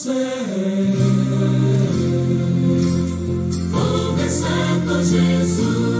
céu, conversar com Jesus.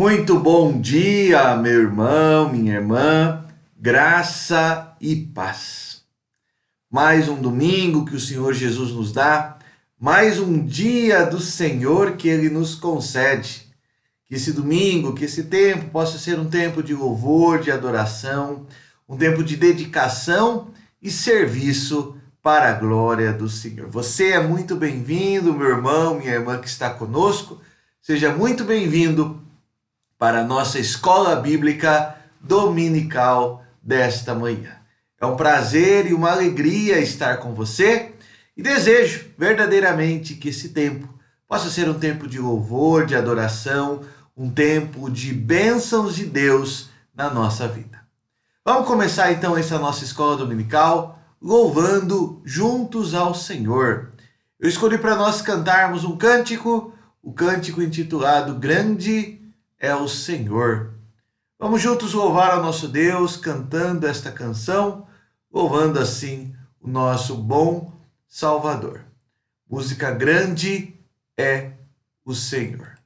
Muito bom dia, meu irmão, minha irmã, graça e paz. Mais um domingo que o Senhor Jesus nos dá, mais um dia do Senhor que Ele nos concede. Que esse domingo, que esse tempo possa ser um tempo de louvor, de adoração, um tempo de dedicação e serviço para a glória do Senhor. Você é muito bem-vindo, meu irmão, minha irmã que está conosco, seja muito bem-vindo para a nossa escola bíblica dominical desta manhã. É um prazer e uma alegria estar com você e desejo verdadeiramente que esse tempo possa ser um tempo de louvor, de adoração, um tempo de bênçãos de Deus na nossa vida. Vamos começar então essa nossa escola dominical louvando juntos ao Senhor. Eu escolhi para nós cantarmos um cântico, o cântico intitulado Grande é o Senhor. Vamos juntos louvar ao nosso Deus, cantando esta canção, louvando assim o nosso bom Salvador. Música Grande é o Senhor.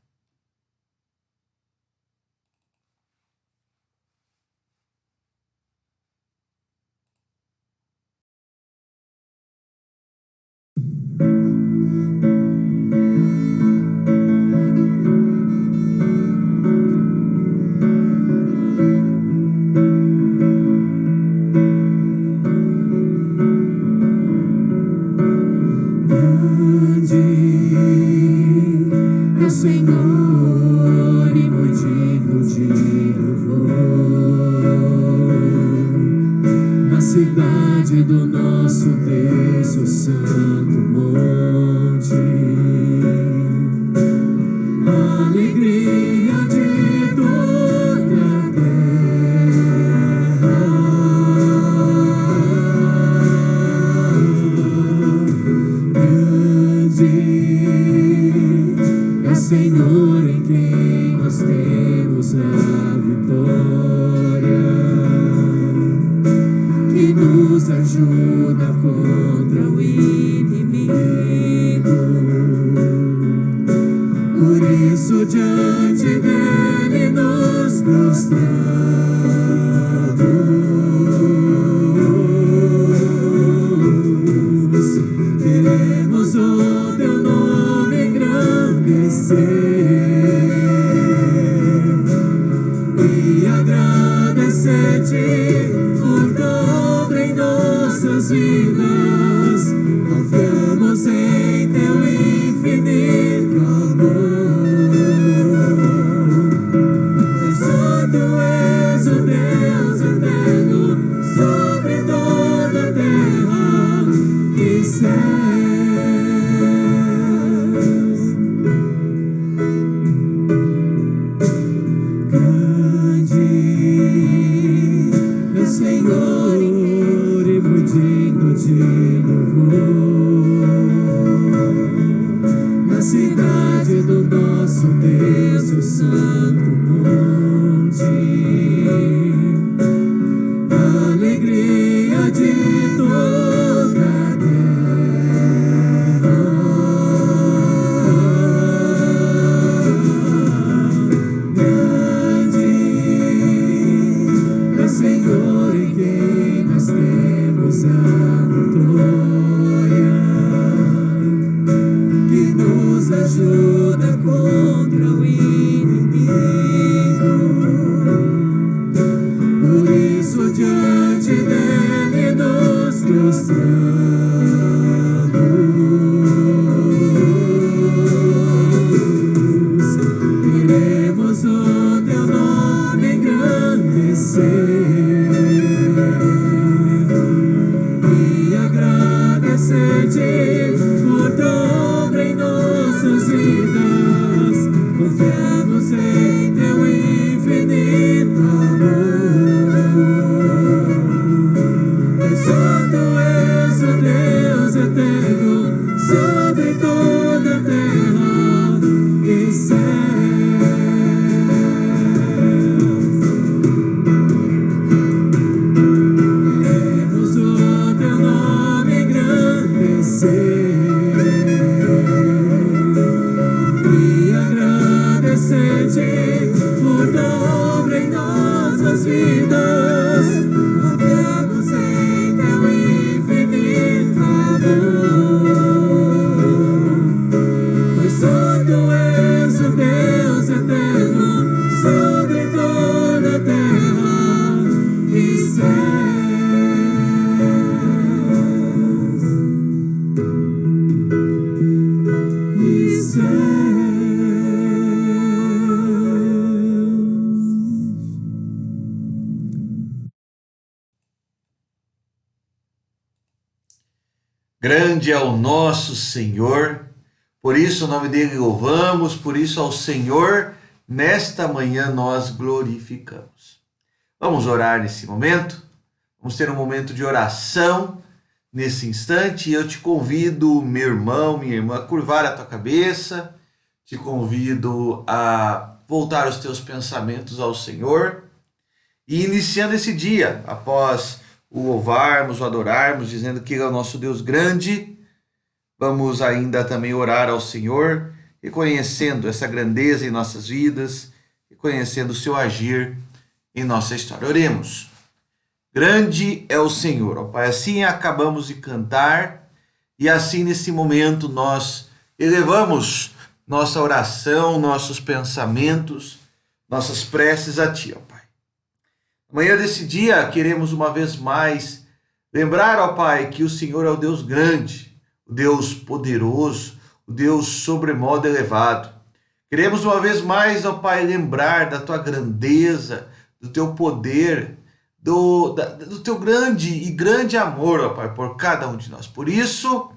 Senhor, e muito digno de louvor, na cidade do nosso Deus, o santo monte, a alegria de toda a terra, grande Senhor, em quem nós temos a vitória, que nos ajuda contra o inimigo. Por isso diante dele nos prostramos, queremos o teu nome e agradecer-te por tudo em nossas vidas. Confiamos em teu infinito amor, pois só tu és o Deus santo monte, alegria de toda a terra. Grande é o Senhor em quem nós temos a vitória, que nos ajuda contra o inimigo. Por isso diante dele nos prostramos, iremos o teu nome engrandecer e agradecer-te por tua obra em nossas vidas. Confiamos em teu infinito amor. Pois só tu és o Deus eterno sobre toda a terra e céu. Queremos o teu nome engrandecer e agradecer-te por tua obra em nossas vidas. Confiamos em teu infinito amor. Pois só tu és o Deus eterno sobre toda a terra e céus. E céus. Grande é o nosso Senhor, por isso o nome dele louvamos, por isso ao Senhor nesta manhã nós glorificamos. Vamos orar nesse momento, vamos ter um momento de oração nesse instante, e eu te convido, meu irmão, minha irmã, a curvar a tua cabeça, te convido a voltar os teus pensamentos ao Senhor, e iniciando esse dia, após o louvarmos, o adorarmos, dizendo que Ele é o nosso Deus grande, vamos ainda também orar ao Senhor, reconhecendo essa grandeza em nossas vidas, reconhecendo o seu agir em nossa história. Oremos. Grande é o Senhor, ó Pai. Assim acabamos de cantar, e assim nesse momento nós elevamos nossa oração, nossos pensamentos, nossas preces a Ti, ó Pai. Amanhã desse dia queremos uma vez mais lembrar, ó Pai, que o Senhor é o Deus grande, o Deus poderoso, o Deus sobremodo elevado. Queremos uma vez mais, ó Pai, lembrar da Tua grandeza, do Teu poder, do Teu grande amor, ó Pai, por cada um de nós. Por isso,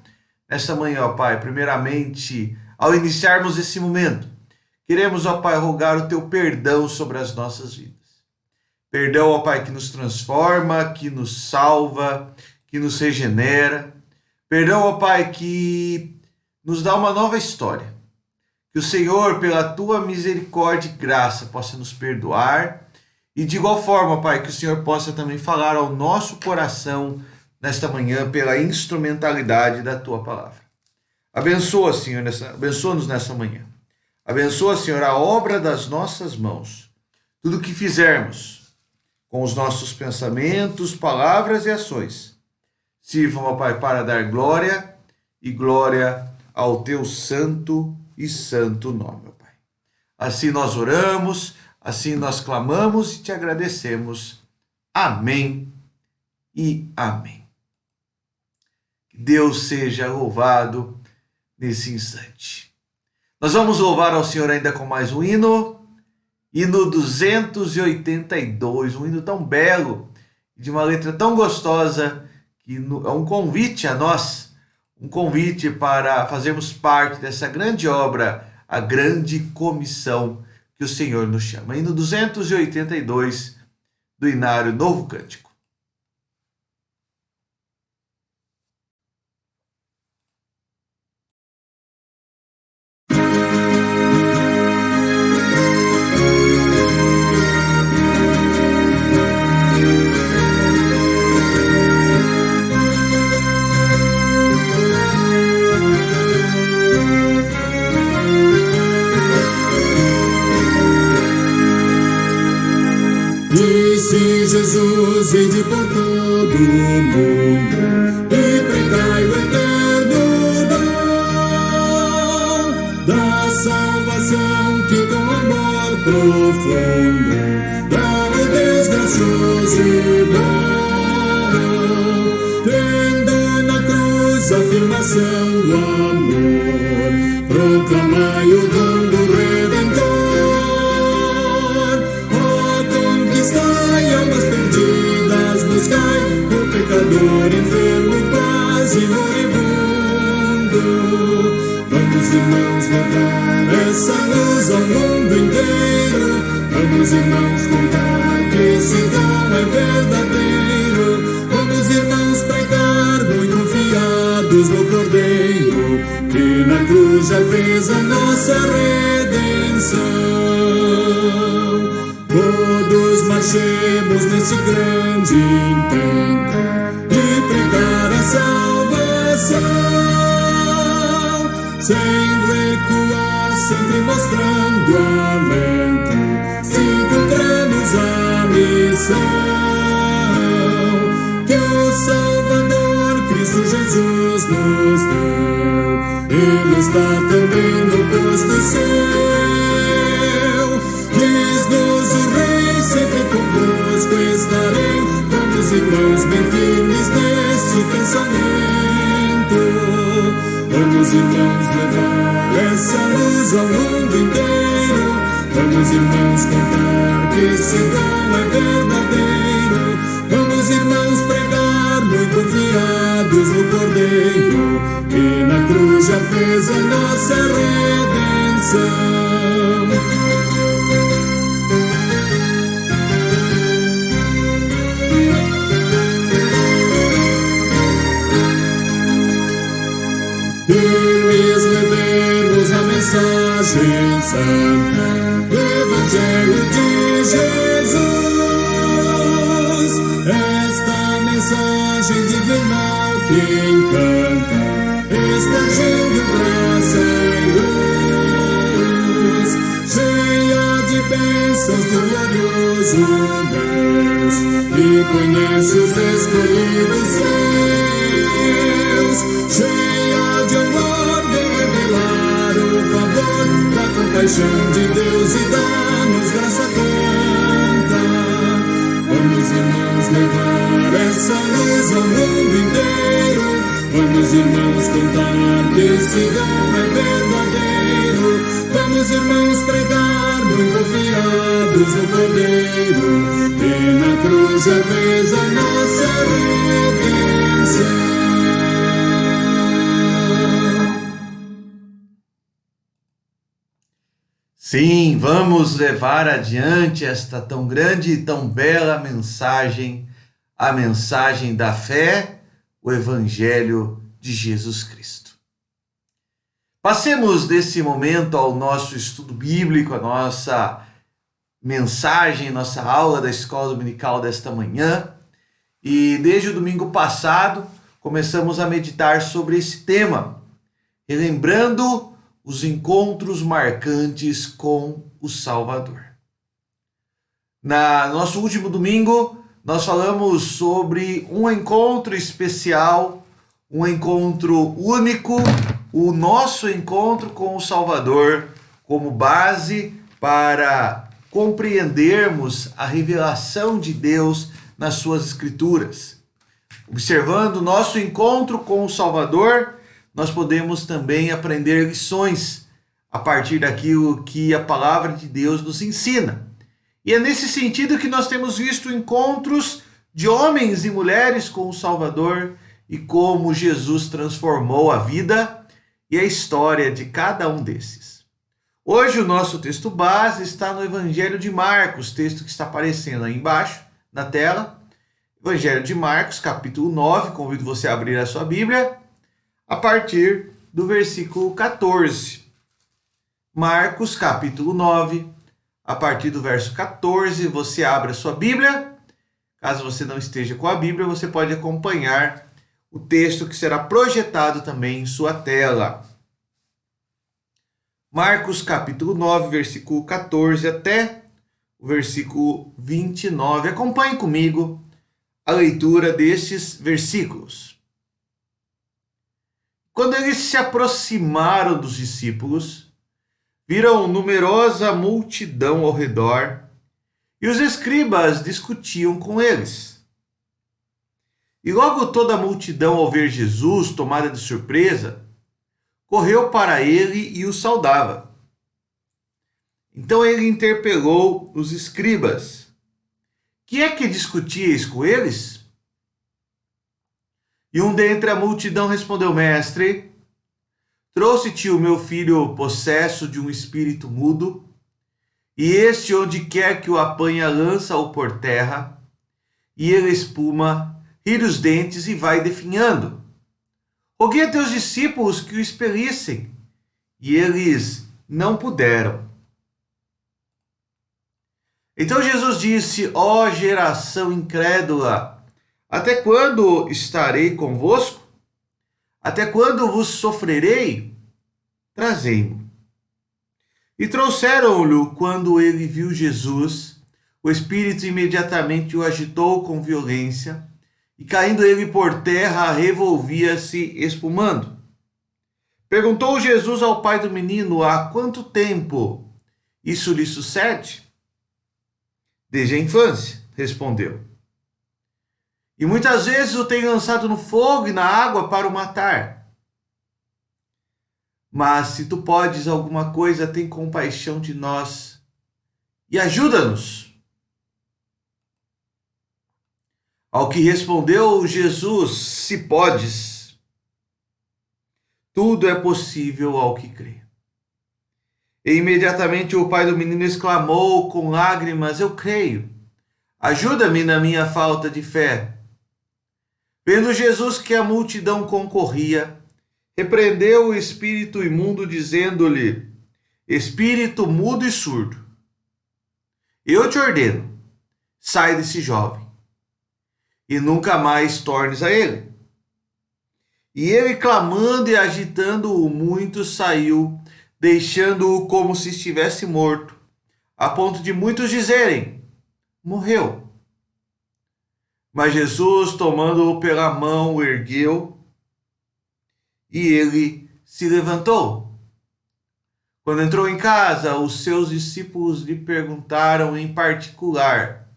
nesta manhã, ó Pai, primeiramente, ao iniciarmos esse momento, queremos, ó Pai, rogar o Teu perdão sobre as nossas vidas. Perdão, ó Pai, que nos transforma, que nos salva, que nos regenera. Perdão, ó Pai, que nos dá uma nova história. Que o Senhor, pela Tua misericórdia e graça, possa nos perdoar. E de igual forma, Pai, que o Senhor possa também falar ao nosso coração nesta manhã pela instrumentalidade da Tua palavra. Abençoa, Senhor, abençoa-nos nessa manhã. Abençoa, Senhor, a obra das nossas mãos. Tudo o que fizermos com os nossos pensamentos, palavras e ações, sirvam, ó Pai, para dar glória e glória ao Teu santo e santo nome, ó Pai. Assim nós oramos, assim nós clamamos e Te agradecemos. Amém e amém. Que Deus seja louvado nesse instante. Nós vamos louvar ao Senhor ainda com mais um hino. Hino 282, um hino tão belo, de uma letra tão gostosa, que é um convite a nós, um convite para fazermos parte dessa grande obra, a grande comissão que o Senhor nos chama. Hino 282, do Inário Novo Cântico. Sim, Jesus, vinde por todo o mundo e pregai o eterno dom da salvação que com amor profundo dá o Deus gracioso e bom, tendo na cruz a afirmação do amor, proclamai o dom do Redentor. Ó, conquistai almas perdidas, buscai o pecador enfermo, quase moribundo. Vamos, irmãos, levar essa luz ao mundo inteiro. Vamos, irmãos, contar que esse dom é verdadeiro. Vamos, irmãos, pregar muito confiados no Cordeiro, que na cruz já fez a nossa redenção. Todos marchemos nesse grande intento de pregar a salvação, sem recuar, sempre mostrando alento, se cumpramos a missão que o Salvador Cristo Jesus nos deu. Ele está também no posto seu. Diz-nos o Rei, sempre convosco estarei. Vamos, irmãos, bem firmes neste pensamento. Vamos, irmãos, levar essa luz ao mundo inteiro. Vamos, irmãos, contar que esse dom é verdadeiro. Vamos, irmãos, pregar muito confiados no Cordeiro, que na cruz já fez a nossa redenção. Firmes levemos a mensagem santa do Evangelho de Jesus, esta mensagem divinal que encanta, expandindo graça e luz, cheia de bênçãos do glorioso Deus, que conhece os escolhidos seus, cheia de amor, vem revelar o favor da compaixão de Deus e dá-nos graça tanta. Vamos, irmãos, levar essa luz ao mundo inteiro. Vamos, irmãos, contar que esse dom é verdadeiro. Vamos, irmãos, pregar muito confiados no Cordeiro, que na cruz já fez a nossa redenção. Sim, vamos levar adiante esta tão grande e tão bela mensagem, a mensagem da fé, o Evangelho de Jesus Cristo. Passemos desse momento ao nosso estudo bíblico, a nossa mensagem, nossa aula da escola dominical desta manhã. E desde o domingo passado, começamos a meditar sobre esse tema, relembrando os encontros marcantes com o Salvador. No nosso último domingo, nós falamos sobre um encontro especial, um encontro único, o nosso encontro com o Salvador, como base para compreendermos a revelação de Deus nas suas Escrituras. Observando o nosso encontro com o Salvador, nós podemos também aprender lições a partir daquilo que a palavra de Deus nos ensina. E é nesse sentido que nós temos visto encontros de homens e mulheres com o Salvador e como Jesus transformou a vida e a história de cada um desses. Hoje o nosso texto base está no Evangelho de Marcos, texto que está aparecendo aí embaixo na tela. Evangelho de Marcos, capítulo 9, convido você a abrir a sua Bíblia, a partir do versículo 14. Marcos, capítulo 9, a partir do verso 14, você abre a sua Bíblia. Caso você não esteja com a Bíblia, você pode acompanhar o texto que será projetado também em sua tela. Marcos, capítulo 9, versículo 14 até o versículo 29. Acompanhe comigo a leitura destes versículos. Quando eles se aproximaram dos discípulos, viram numerosa multidão ao redor e os escribas discutiam com eles. E logo toda a multidão, ao ver Jesus, tomada de surpresa, correu para ele e o saudava. Então ele interpelou os escribas: que é que discutíeis com eles? E um dentre a multidão respondeu: Mestre, trouxe-te o meu filho possesso de um espírito mudo, e este, onde quer que o apanha, lança-o por terra, e ele espuma, ri os dentes e vai definhando. Roguei a teus discípulos que o expelissem, e eles não puderam. Então Jesus disse: ó geração incrédula, até quando estarei convosco? Até quando vos sofrerei? Trazei-mo. E trouxeram-lhe. Quando ele viu Jesus, o espírito imediatamente o agitou com violência, e caindo ele por terra, revolvia-se espumando. Perguntou Jesus ao pai do menino: há quanto tempo isso lhe sucede? Desde a infância, respondeu. E muitas vezes o tem lançado no fogo e na água para o matar. Mas se tu podes alguma coisa, tem compaixão de nós e ajuda-nos. Ao que respondeu Jesus: se podes, tudo é possível ao que crê. E imediatamente o pai do menino exclamou com lágrimas: eu creio, ajuda-me na minha falta de fé. Vendo Jesus que a multidão concorria, repreendeu o espírito imundo, dizendo-lhe: espírito mudo e surdo, eu te ordeno, sai desse jovem, e nunca mais tornes a ele. E ele, clamando e agitando-o muito, saiu, deixando-o como se estivesse morto, a ponto de muitos dizerem: morreu. Mas Jesus, tomando-o pela mão, o ergueu, e ele se levantou. Quando entrou em casa, os seus discípulos lhe perguntaram em particular: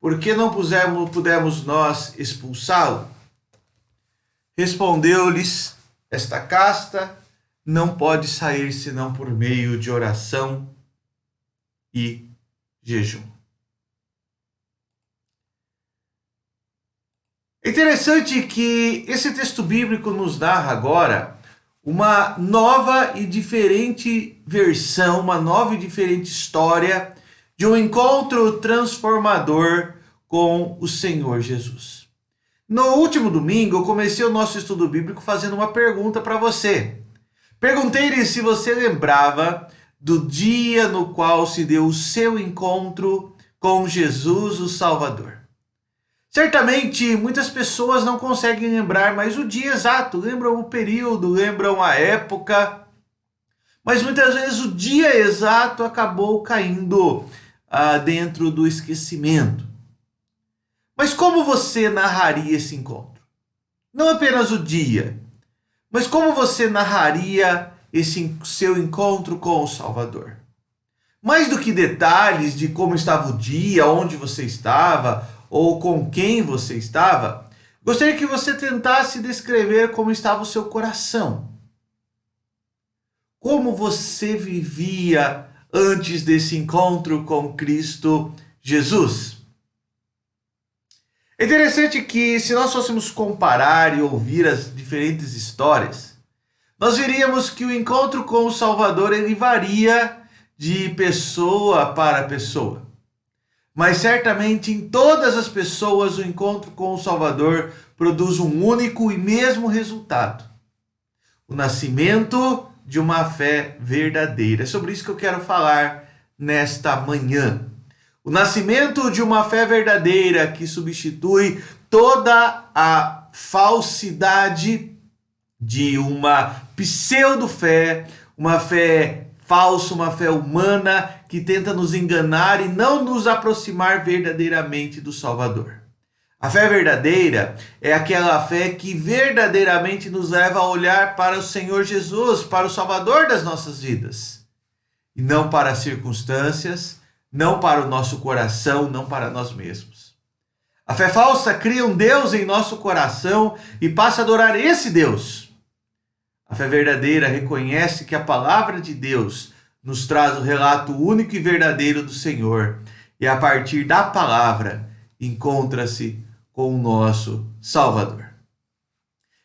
por que não pudemos nós expulsá-lo? Respondeu-lhes: esta casta não pode sair senão por meio de oração e jejum. É interessante que esse texto bíblico nos narra agora uma nova e diferente versão, uma nova e diferente história de um encontro transformador com o Senhor Jesus. No último domingo, eu comecei o nosso estudo bíblico fazendo uma pergunta para você. Perguntei-lhe se você lembrava do dia no qual se deu o seu encontro com Jesus, o Salvador. Certamente, muitas pessoas não conseguem lembrar mais o dia exato, lembram o período, lembram a época, mas muitas vezes o dia exato acabou caindo dentro do esquecimento. Mas como você narraria esse encontro? Não apenas o dia, mas como você narraria esse seu encontro com o Salvador? Mais do que detalhes de como estava o dia, onde você estava, ou com quem você estava, gostaria que você tentasse descrever como estava o seu coração. Como você vivia antes desse encontro com Cristo Jesus. É interessante que, se nós fôssemos comparar e ouvir as diferentes histórias, nós veríamos que o encontro com o Salvador ele varia de pessoa para pessoa. Mas certamente em todas as pessoas o encontro com o Salvador produz um único e mesmo resultado: o nascimento de uma fé verdadeira. É sobre isso que eu quero falar nesta manhã. O nascimento de uma fé verdadeira que substitui toda a falsidade de uma pseudo-fé, uma fé falsa, uma fé humana que tenta nos enganar e não nos aproximar verdadeiramente do Salvador. A fé verdadeira é aquela fé que verdadeiramente nos leva a olhar para o Senhor Jesus, para o Salvador das nossas vidas. E não para as circunstâncias, não para o nosso coração, não para nós mesmos. A fé falsa cria um Deus em nosso coração e passa a adorar esse Deus. A fé verdadeira reconhece que a palavra de Deus nos traz o relato único e verdadeiro do Senhor. E a partir da palavra, encontra-se com o nosso Salvador.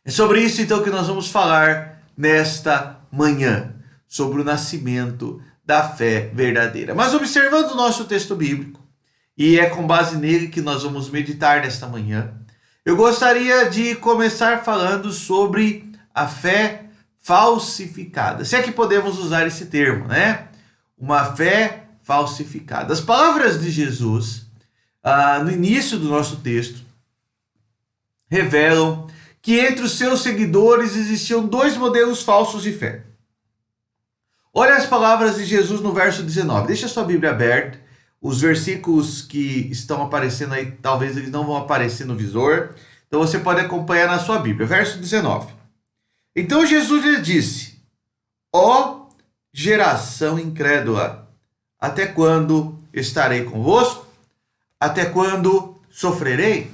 É sobre isso então que nós vamos falar nesta manhã, sobre o nascimento da fé verdadeira. Mas observando o nosso texto bíblico, e é com base nele que nós vamos meditar nesta manhã, eu gostaria de começar falando sobre a fé falsificada. Se é que podemos usar esse termo, né? Uma fé falsificada. As palavras de Jesus, no início do nosso texto, revelam que entre os seus seguidores existiam dois modelos falsos de fé. Olha as palavras de Jesus no verso 19. Deixa a sua Bíblia aberta. Os versículos que estão aparecendo aí, talvez eles não vão aparecer no visor. Então você pode acompanhar na sua Bíblia. Verso 19. Então Jesus lhe disse: ó geração incrédula, até quando estarei convosco? Até quando sofrerei?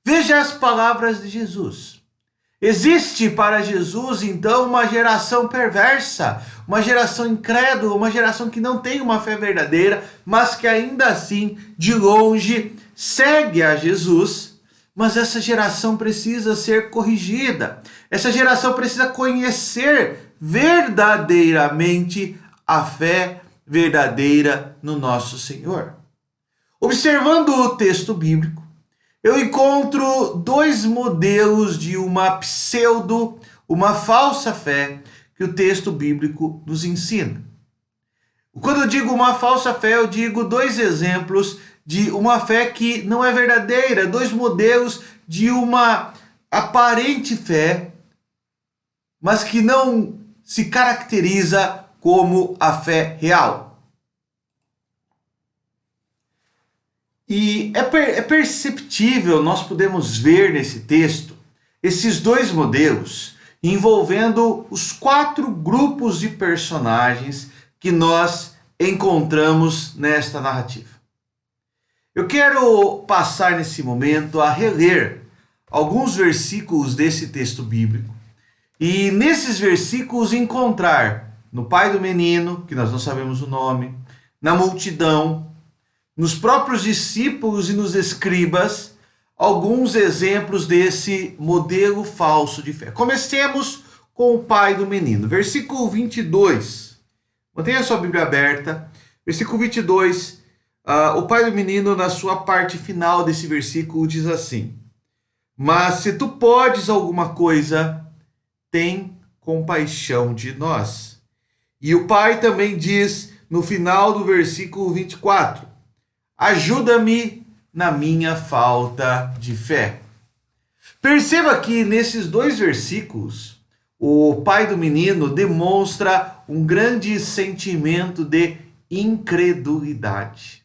Veja as palavras de Jesus. Existe para Jesus, então, uma geração perversa, uma geração incrédula, uma geração que não tem uma fé verdadeira, mas que ainda assim, de longe, segue a Jesus. Mas essa geração precisa ser corrigida. Essa geração precisa conhecer verdadeiramente a fé verdadeira no nosso Senhor. Observando o texto bíblico, eu encontro dois modelos de uma uma falsa fé que o texto bíblico nos ensina. Quando eu digo uma falsa fé, eu digo dois exemplos de uma fé que não é verdadeira, dois modelos de uma aparente fé, mas que não se caracteriza como a fé real. E é perceptível, nós podemos ver nesse texto, esses dois modelos envolvendo os 4 grupos de personagens que nós encontramos nesta narrativa. Eu quero passar nesse momento a reler alguns versículos desse texto bíblico e nesses versículos encontrar no pai do menino, que nós não sabemos o nome, na multidão, nos próprios discípulos e nos escribas, alguns exemplos desse modelo falso de fé. Comecemos com o pai do menino. Versículo 22. Mantenha a sua Bíblia aberta. Versículo 22. O pai do menino, na sua parte final desse versículo, diz assim: mas se tu podes alguma coisa, tem compaixão de nós. E o pai também diz no final do versículo 24: ajuda-me na minha falta de fé. Perceba que nesses dois versículos, o pai do menino demonstra um grande sentimento de incredulidade.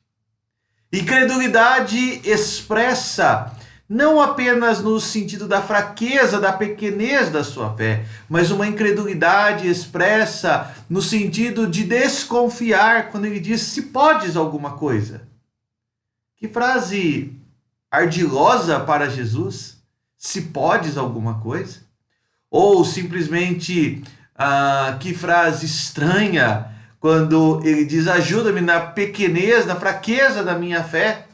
Incredulidade expressa não apenas no sentido da fraqueza, da pequenez da sua fé, mas uma incredulidade expressa no sentido de desconfiar quando ele diz: se podes alguma coisa. Que frase ardilosa para Jesus, se podes alguma coisa? Ou simplesmente, que frase estranha quando ele diz: ajuda-me na pequenez, na fraqueza da minha fé.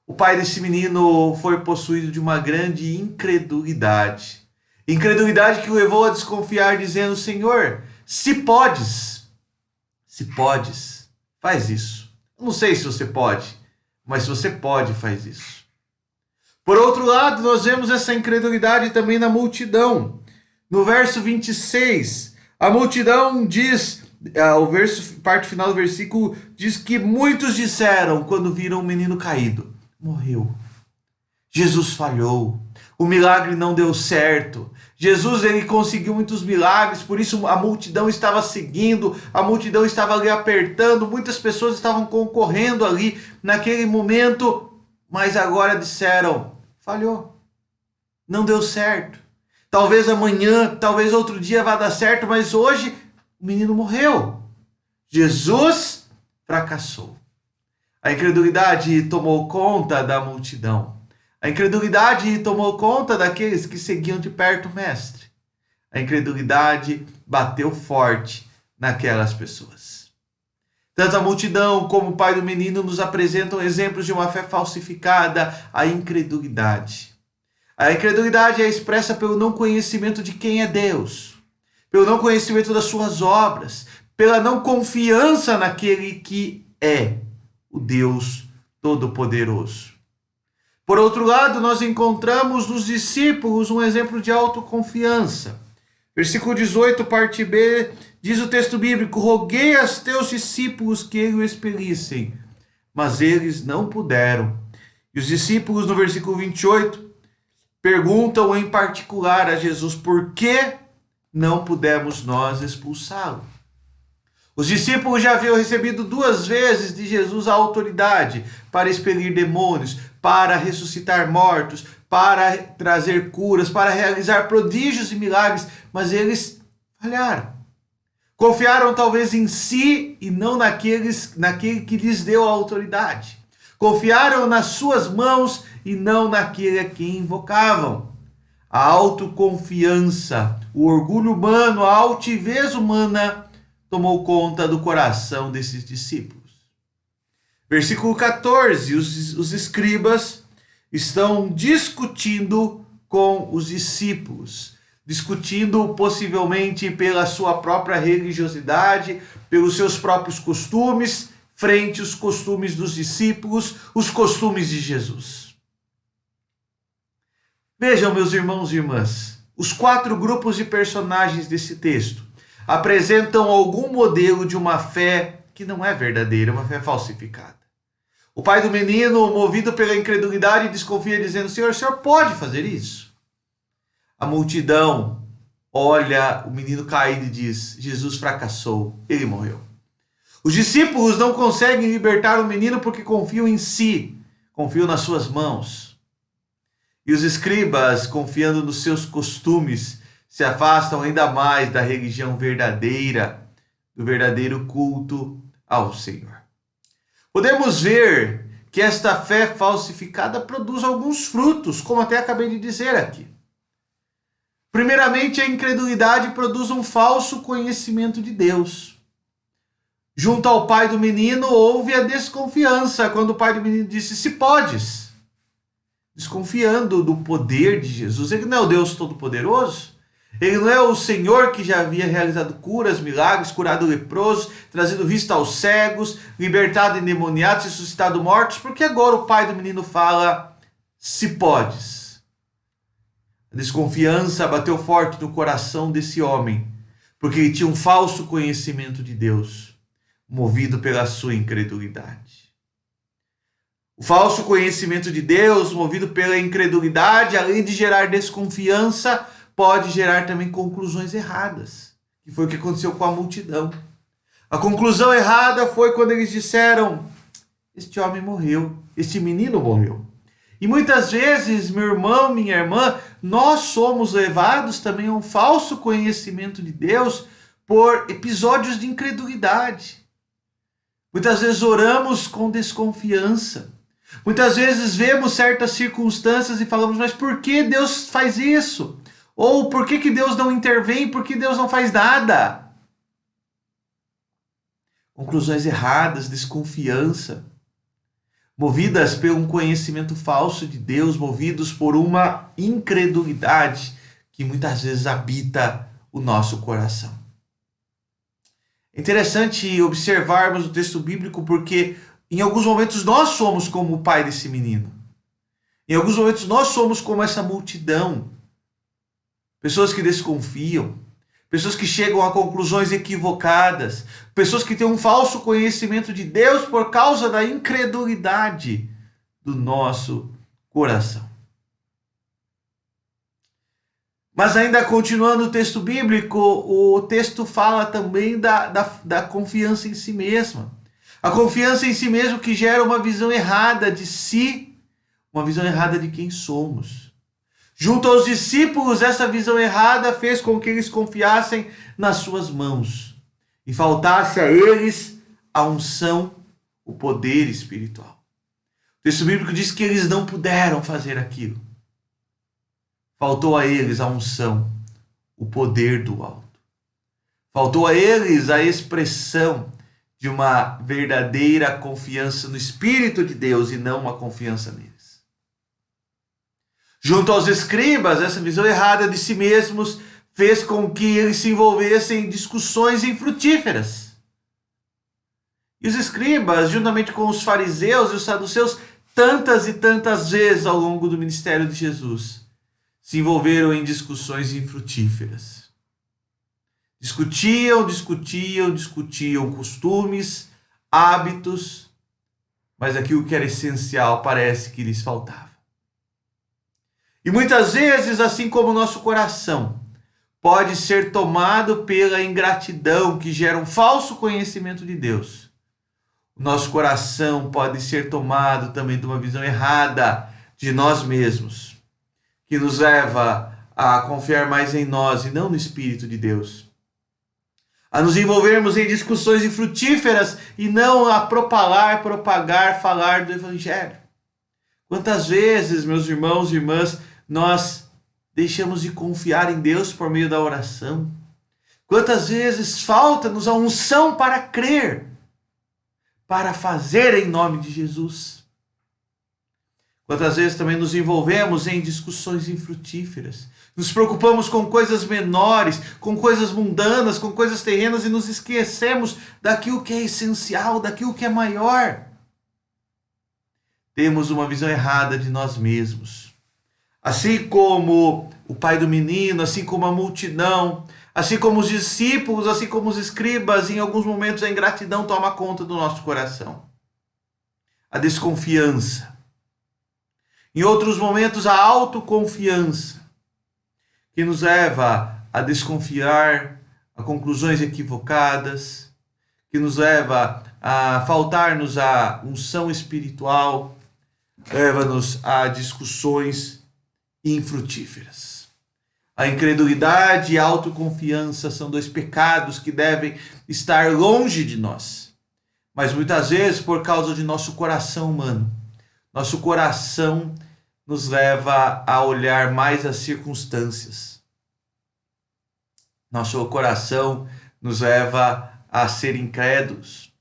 O pai desse menino foi possuído de uma grande incredulidade. Incredulidade que o levou a desconfiar, dizendo: Senhor, se podes, faz isso. Eu não sei se você pode, mas se você pode, faz isso. Por outro lado, nós vemos essa incredulidade também na multidão. No verso 26, a multidão diz, parte final do versículo diz que muitos disseram quando viram o menino caído: morreu. Jesus falhou. O milagre não deu certo. Jesus, ele conseguiu muitos milagres, por isso a multidão estava seguindo, a multidão estava ali apertando, muitas pessoas estavam concorrendo ali naquele momento, mas agora disseram, falhou, não deu certo. Talvez amanhã, talvez outro dia vá dar certo, mas hoje o menino morreu. Jesus fracassou. A incredulidade tomou conta da multidão. A incredulidade tomou conta daqueles que seguiam de perto o mestre. A incredulidade bateu forte naquelas pessoas. Tanto a multidão como o pai do menino nos apresentam exemplos de uma fé falsificada, a incredulidade. A incredulidade é expressa pelo não conhecimento de quem é Deus, pelo não conhecimento das suas obras, pela não confiança naquele que é o Deus Todo-Poderoso. Por outro lado, nós encontramos nos discípulos um exemplo de autoconfiança. Versículo 18, parte B, diz o texto bíblico: roguei aos teus discípulos que ele o expelissem, mas eles não puderam. E os discípulos, no versículo 28, perguntam em particular a Jesus: por que não pudemos nós expulsá-lo? Os discípulos já haviam recebido 2 vezes de Jesus a autoridade para expelir demônios, para ressuscitar mortos, para trazer curas, para realizar prodígios e milagres, mas eles falharam. Confiaram talvez em si e não naquele que lhes deu a autoridade. Confiaram nas suas mãos e não naquele a quem invocavam. A autoconfiança, o orgulho humano, a altivez humana tomou conta do coração desses discípulos. Versículo 14, os escribas estão discutindo com os discípulos, discutindo possivelmente pela sua própria religiosidade, pelos seus próprios costumes, frente aos costumes dos discípulos, os costumes de Jesus. Vejam, meus irmãos e irmãs, os 4 grupos de personagens desse texto apresentam algum modelo de uma fé que não é verdadeira, uma fé falsificada. O pai do menino, movido pela incredulidade, desconfia dizendo: Senhor, o senhor pode fazer isso? A multidão olha o menino caído e diz: Jesus fracassou, ele morreu. Os discípulos não conseguem libertar o menino porque confiam em si, confiam nas suas mãos. E os escribas, confiando nos seus costumes, se afastam ainda mais da religião verdadeira, do verdadeiro culto ao Senhor. Podemos ver que esta fé falsificada produz alguns frutos, como até acabei de dizer aqui. Primeiramente, a incredulidade produz um falso conhecimento de Deus. Junto ao pai do menino, houve a desconfiança, quando o pai do menino disse: se podes. Desconfiando do poder de Jesus. Ele não é o Deus Todo-Poderoso? Ele não é o Senhor que já havia realizado curas, milagres, curado leprosos, trazido vista aos cegos, libertado endemoniados, ressuscitado mortos? Porque agora o pai do menino fala: se podes. A desconfiança bateu forte no coração desse homem, porque ele tinha um falso conhecimento de Deus, movido pela sua incredulidade. O falso conhecimento de Deus, movido pela incredulidade, além de gerar desconfiança, pode gerar também conclusões erradas, que foi o que aconteceu com a multidão. A conclusão errada foi quando eles disseram: este homem morreu, este menino morreu. E muitas vezes, meu irmão, minha irmã, nós somos levados também a um falso conhecimento de Deus por episódios de incredulidade. Muitas vezes oramos com desconfiança. Muitas vezes vemos certas circunstâncias e falamos: mas por que Deus faz isso? Ou por que Deus não intervém? Por que Deus não faz nada? Conclusões erradas, desconfiança, movidas por um conhecimento falso de Deus, movidos por uma incredulidade que muitas vezes habita o nosso coração. É interessante observarmos o texto bíblico porque em alguns momentos nós somos como o pai desse menino. Em alguns momentos nós somos como essa multidão. Pessoas que desconfiam, pessoas que chegam a conclusões equivocadas, pessoas que têm um falso conhecimento de Deus por causa da incredulidade do nosso coração. Mas ainda continuando o texto bíblico, o texto fala também da confiança em si mesma. A confiança em si mesmo que gera uma visão errada de si, uma visão errada de quem somos. Junto aos discípulos, essa visão errada fez com que eles confiassem nas suas mãos e faltasse a eles a unção, o poder espiritual. O texto bíblico diz que eles não puderam fazer aquilo. Faltou a eles a unção, o poder do alto. Faltou a eles a expressão de uma verdadeira confiança no Espírito de Deus e não uma confiança neles. Junto aos escribas, essa visão errada de si mesmos fez com que eles se envolvessem em discussões infrutíferas. E os escribas, juntamente com os fariseus e os saduceus, tantas e tantas vezes ao longo do ministério de Jesus, se envolveram em discussões infrutíferas. Discutiam costumes, hábitos, mas aquilo que era essencial parece que lhes faltava. E muitas vezes, assim como o nosso coração pode ser tomado pela ingratidão que gera um falso conhecimento de Deus, o nosso coração pode ser tomado também de uma visão errada de nós mesmos, que nos leva a confiar mais em nós e não no Espírito de Deus. A nos envolvermos em discussões infrutíferas e não a propagar, falar do Evangelho. Quantas vezes, meus irmãos e irmãs, nós deixamos de confiar em Deus por meio da oração? Quantas vezes falta-nos a unção para crer, para fazer em nome de Jesus? Quantas vezes também nos envolvemos em discussões infrutíferas? Nos preocupamos com coisas menores, com coisas mundanas, com coisas terrenas e nos esquecemos daquilo que é essencial, daquilo que é maior. Temos uma visão errada de nós mesmos. Assim como o pai do menino, assim como a multidão, assim como os discípulos, assim como os escribas, em alguns momentos a ingratidão toma conta do nosso coração. A desconfiança. Em outros momentos, a autoconfiança, que nos leva a desconfiar, a conclusões equivocadas, que nos leva a faltar-nos a unção espiritual, leva-nos a discussões infrutíferas. A incredulidade e a autoconfiança são dois pecados que devem estar longe de nós. Mas muitas vezes, por causa de nosso coração humano, nosso coração nos leva a olhar mais as circunstâncias. Nosso coração nos leva a ser incrédulos.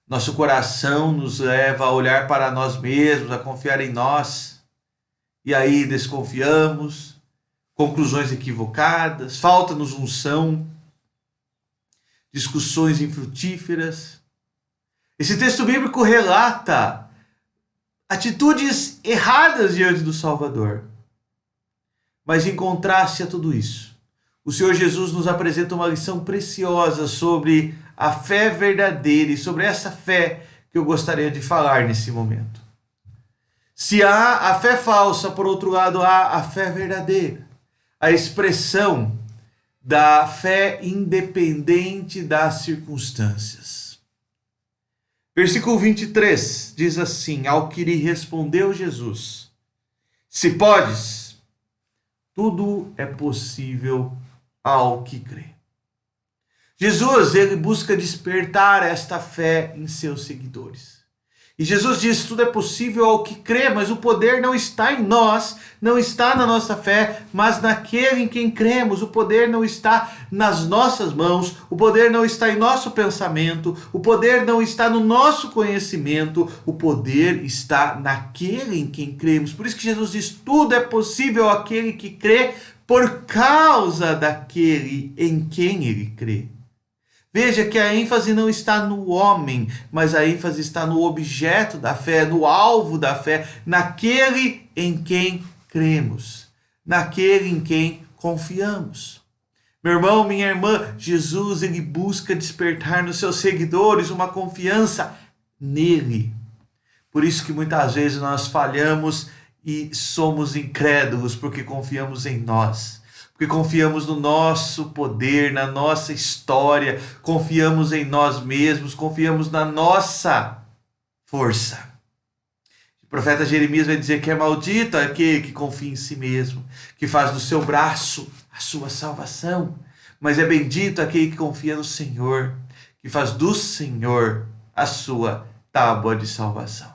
Nosso coração nos leva a olhar para nós mesmos, a confiar em nós. E aí desconfiamos, conclusões equivocadas, falta-nos unção, discussões infrutíferas. Esse texto bíblico relata atitudes erradas diante do Salvador. Mas em contraste a tudo isso, o Senhor Jesus nos apresenta uma lição preciosa sobre a fé verdadeira e sobre essa fé que eu gostaria de falar nesse momento. Se há a fé falsa, por outro lado, há a fé verdadeira, a expressão da fé independente das circunstâncias. Versículo 23 diz assim: ao que lhe respondeu Jesus: se podes, tudo é possível ao que crê. Jesus, ele busca despertar esta fé em seus seguidores. E Jesus diz: tudo é possível ao que crê, mas o poder não está em nós, não está na nossa fé, mas naquele em quem cremos. O poder não está nas nossas mãos, o poder não está em nosso pensamento, o poder não está no nosso conhecimento, o poder está naquele em quem cremos. Por isso que Jesus diz: tudo é possível àquele que crê, por causa daquele em quem ele crê. Veja que a ênfase não está no homem, mas a ênfase está no objeto da fé, no alvo da fé, naquele em quem cremos, naquele em quem confiamos. Meu irmão, minha irmã, Jesus, ele busca despertar nos seus seguidores uma confiança nele. Por isso que muitas vezes nós falhamos e somos incrédulos, porque confiamos em nós. porque confiamos no nosso poder, na nossa história, confiamos em nós mesmos, confiamos na nossa força. O profeta Jeremias vai dizer que é maldito aquele que confia em si mesmo, que faz do seu braço a sua salvação, mas é bendito aquele que confia no Senhor, que faz do Senhor a sua tábua de salvação.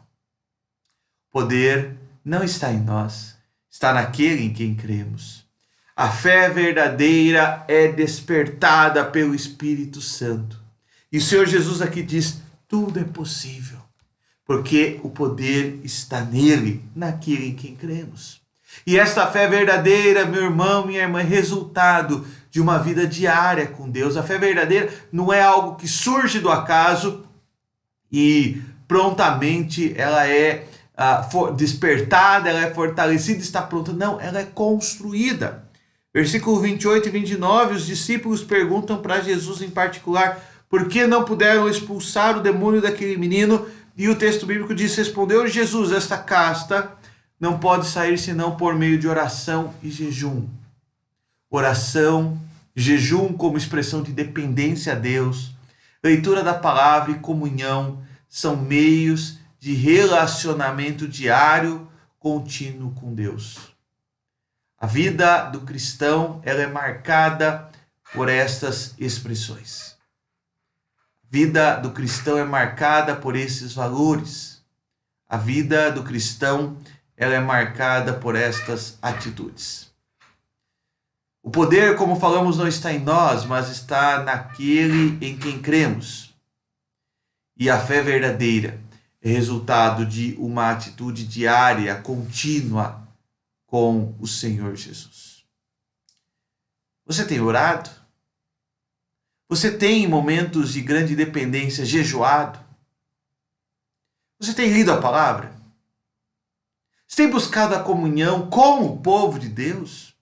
O poder não está em nós, está naquele em quem cremos. A fé verdadeira é despertada pelo Espírito Santo. E o Senhor Jesus aqui diz, tudo é possível, porque o poder está nele, naquele em quem cremos. E esta fé verdadeira, meu irmão, minha irmã, é resultado de uma vida diária com Deus. A fé verdadeira não é algo que surge do acaso e prontamente ela é despertada, ela é fortalecida, está pronta. Não, ela é construída. Versículo 28 e 29, os discípulos perguntam para Jesus em particular por que não puderam expulsar o demônio daquele menino. E o texto bíblico diz, respondeu Jesus, esta casta não pode sair senão por meio de oração e jejum. Oração, jejum como expressão de dependência a Deus, leitura da palavra e comunhão são meios de relacionamento diário, contínuo com Deus. A vida do cristão ela é marcada por estas expressões. A vida do cristão é marcada por esses valores. A vida do cristão ela é marcada por estas atitudes. O poder, como falamos, não está em nós, mas está naquele em quem cremos. E a fé verdadeira é resultado de uma atitude diária, contínua com o Senhor Jesus. Você tem orado? Você tem, em momentos de grande dependência, jejuado? Você tem lido a palavra? Você tem buscado a comunhão com o povo de Deus?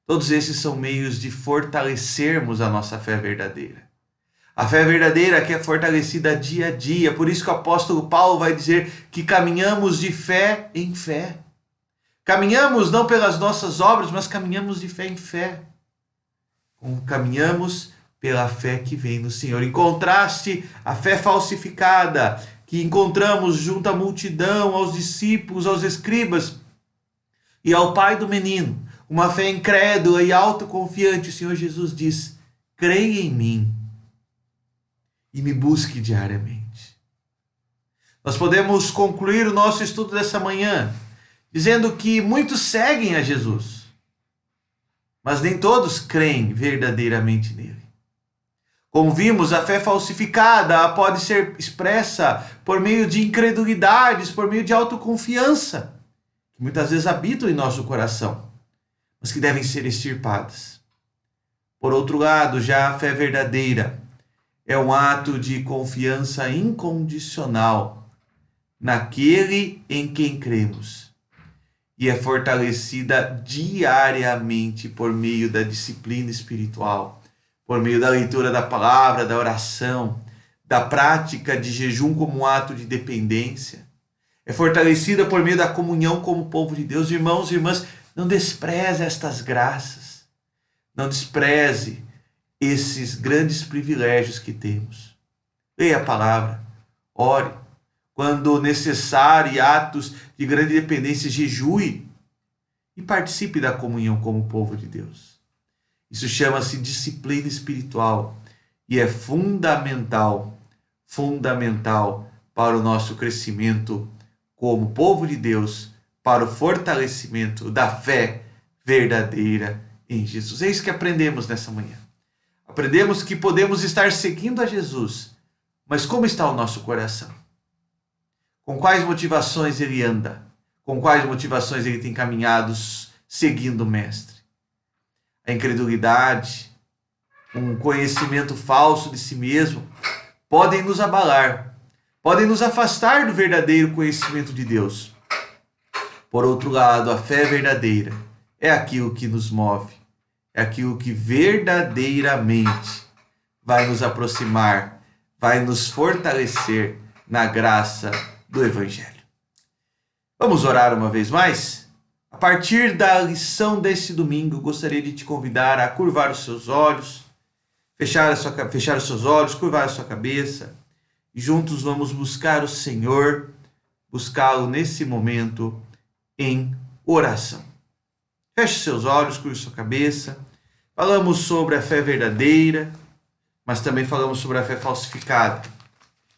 Todos esses são meios de fortalecermos a nossa fé verdadeira. A fé verdadeira que é fortalecida dia a dia. Por isso que o apóstolo Paulo vai dizer que caminhamos de fé em fé. Caminhamos não pelas nossas obras, mas caminhamos de fé em fé. Caminhamos pela fé que vem no Senhor. Em contraste, a fé falsificada que encontramos junto à multidão, aos discípulos, aos escribas e ao pai do menino, uma fé incrédula e autoconfiante, o Senhor Jesus diz, creia em mim e me busque diariamente. Nós podemos concluir o nosso estudo dessa manhã dizendo que muitos seguem a Jesus, mas nem todos creem verdadeiramente nele. Como vimos, a fé falsificada pode ser expressa por meio de incredulidades, por meio de autoconfiança, que muitas vezes habitam em nosso coração, mas que devem ser extirpadas. Por outro lado, já a fé verdadeira é um ato de confiança incondicional naquele em quem cremos e é fortalecida diariamente por meio da disciplina espiritual, por meio da leitura da palavra, da oração, da prática de jejum como um ato de dependência. É fortalecida por meio da comunhão como povo de Deus. Irmãos e irmãs, não despreze estas graças. Não despreze esses grandes privilégios que temos. Leia a palavra, ore. Quando necessário, e atos de grande dependência, jejue e participe da comunhão como povo de Deus. Isso chama-se disciplina espiritual e é fundamental para o nosso crescimento como povo de Deus, para o fortalecimento da fé verdadeira em Jesus. É isso que aprendemos nessa manhã. Aprendemos que podemos estar seguindo a Jesus, mas como está o nosso coração? Com quais motivações ele anda? Com quais motivações ele tem caminhado seguindo o Mestre? A incredulidade, um conhecimento falso de si mesmo, podem nos abalar, podem nos afastar do verdadeiro conhecimento de Deus. Por outro lado, a fé verdadeira é aquilo que nos move, é aquilo que verdadeiramente vai nos aproximar, vai nos fortalecer na graça do Evangelho. Vamos orar uma vez mais? A partir da lição desse domingo, gostaria de te convidar a curvar os seus olhos, fechar os seus olhos, curvar a sua cabeça, e juntos vamos buscar o Senhor, buscá-lo nesse momento em oração. Feche seus olhos, curva sua cabeça. Falamos sobre a fé verdadeira, mas também falamos sobre a fé falsificada.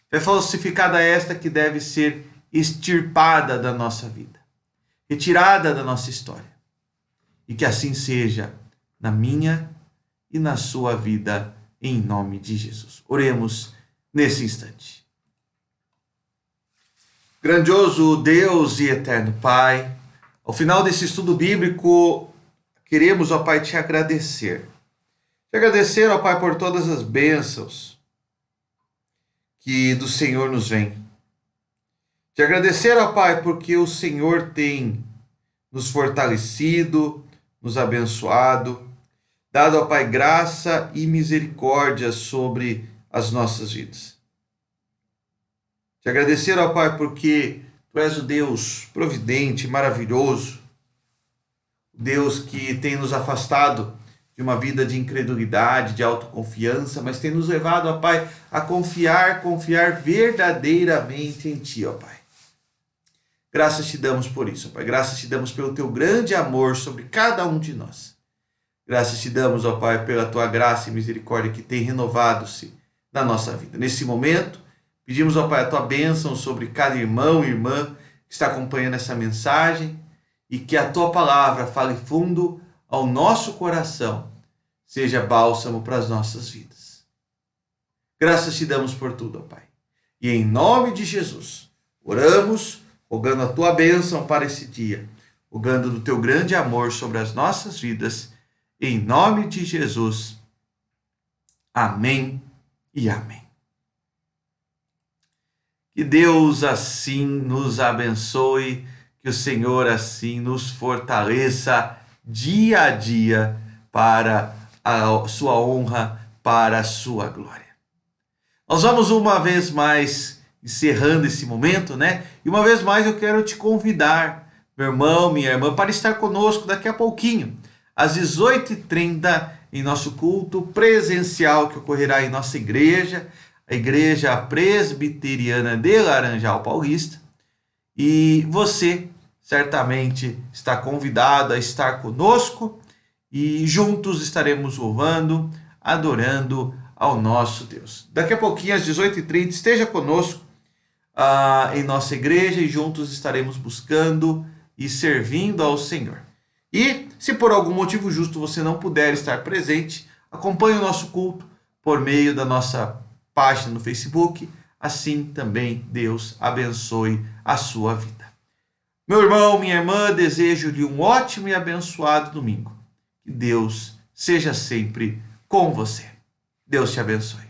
Fé falsificada é esta que deve ser extirpada da nossa vida, retirada da nossa história. E que assim seja na minha e na sua vida, em nome de Jesus. Oremos nesse instante. Grandioso Deus e eterno Pai, ao final desse estudo bíblico, queremos, ó Pai, te agradecer. Te agradecer, ó Pai, por todas as bênçãos que do Senhor nos vêm. Te agradecer, ó Pai, porque o Senhor tem nos fortalecido, nos abençoado, dado, ó Pai, graça e misericórdia sobre as nossas vidas. Te agradecer, ó Pai, porque Tu és o Deus providente, maravilhoso, Deus que tem nos afastado de uma vida de incredulidade, de autoconfiança, mas tem nos levado, ó Pai, a confiar verdadeiramente em Ti, ó Pai. Graças te damos por isso, ó Pai. Graças te damos pelo Teu grande amor sobre cada um de nós. Graças te damos, ó Pai, pela Tua graça e misericórdia que tem renovado-se na nossa vida. Nesse momento, pedimos, ó Pai, a Tua bênção sobre cada irmão e irmã que está acompanhando essa mensagem e que a Tua palavra fale fundo ao nosso coração, seja bálsamo para as nossas vidas. Graças te damos por tudo, ó Pai. E em nome de Jesus, oramos, rogando a Tua bênção para esse dia, rogando do Teu grande amor sobre as nossas vidas, em nome de Jesus. Amém e amém. Que Deus assim nos abençoe, que o Senhor assim nos fortaleça dia a dia para a sua honra, para a sua glória. Nós vamos uma vez mais encerrando esse momento, né? E uma vez mais eu quero te convidar, meu irmão, minha irmã, para estar conosco daqui a pouquinho, às 18h30, em nosso culto presencial que ocorrerá em nossa igreja, a Igreja Presbiteriana de Laranjal Paulista. E você certamente está convidado a estar conosco e juntos estaremos louvando, adorando ao nosso Deus. Daqui a pouquinho, às 18h30, esteja conosco em nossa igreja e juntos estaremos buscando e servindo ao Senhor. E se por algum motivo justo você não puder estar presente, acompanhe o nosso culto por meio da nossa página no Facebook. Assim também Deus abençoe a sua vida. Meu irmão, minha irmã, desejo-lhe um ótimo e abençoado domingo. Que Deus seja sempre com você. Deus te abençoe.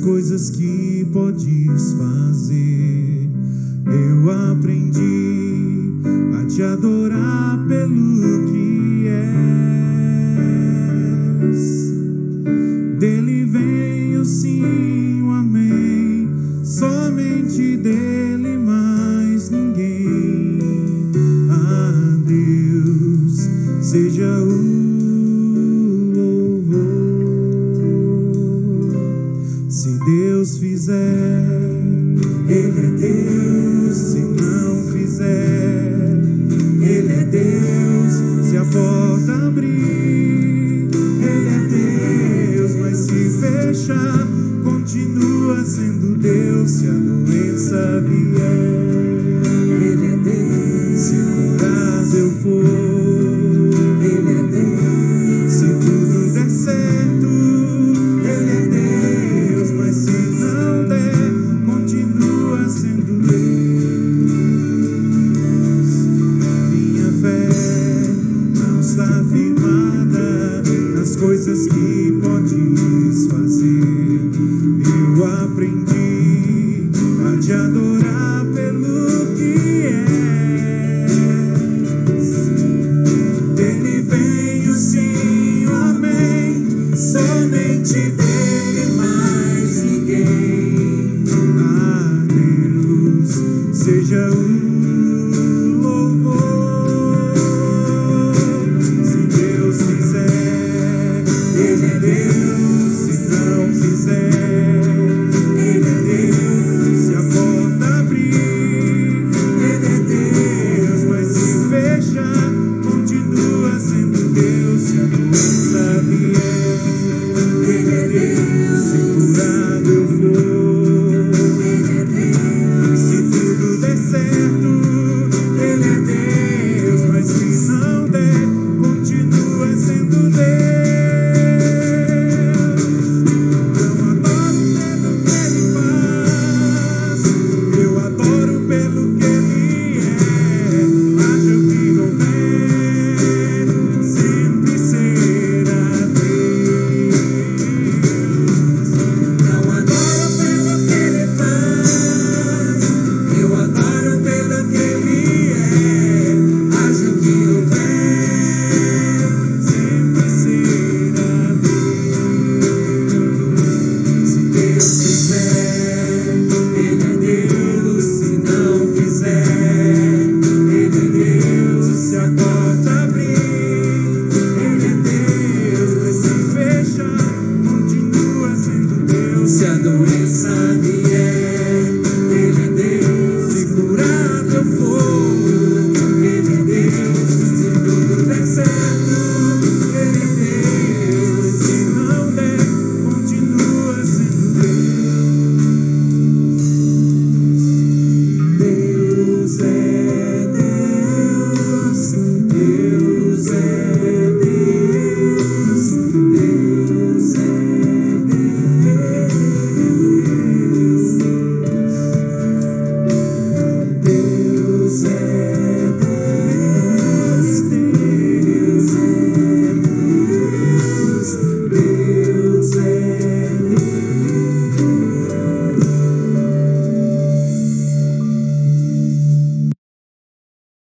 Coisas que podes fazer, eu aprendi a te adorar pelo que és. Dele vem o sim, o amém, somente dele, mais ninguém. A Deus seja o Deus fizer, Ele é Deus. Se não fizer, Ele é Deus. Se a seja um